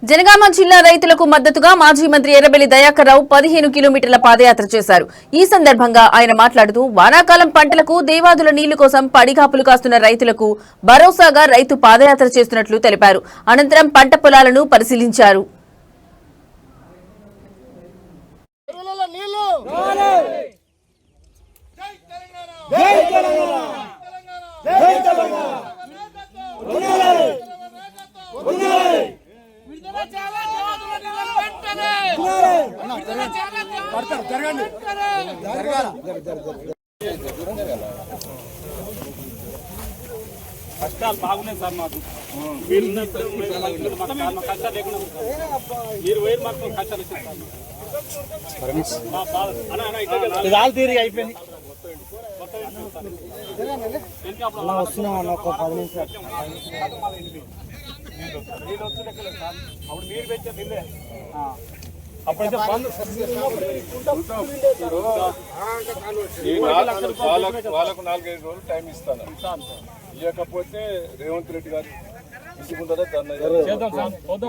జనగామ జిల్లా రైతులకు మద్దతుగా మాజీ మంత్రి ఎర్రబెల్లి దయాకర్ రావు 15 కిలోమీటర్ల పాదయాత్ర చేశారు. ఈ సందర్భంగా ఆయన మాట్లాడుతూ వానాకాలం పంటలకు దేవాదుల నీళ్లు కోసం పడిగాపులు కాస్తున్న రైతులకు భరోసాగా రైతు పాదయాత్ర చేస్తున్నట్లు తెలిపారు. అనంతరం పంట పొలాలను పరిశీలించారు. కష్టాలు బాగున్నాయి సార్. మాకు మీరు కష్టాలు లేకుండా మీరు వేరు మాకు కష్టాలు ఇచ్చారు తీరి అయిపోయింది. అప్పుడు మీరు పెట్టే బిల్లే అప్పుడైతే వాళ్ళకు 4-5 రోజులు టైం ఇస్తాను. ఇవ్వకపోతే రేవంత్ రెడ్డి గారు తీసుకుంటారా?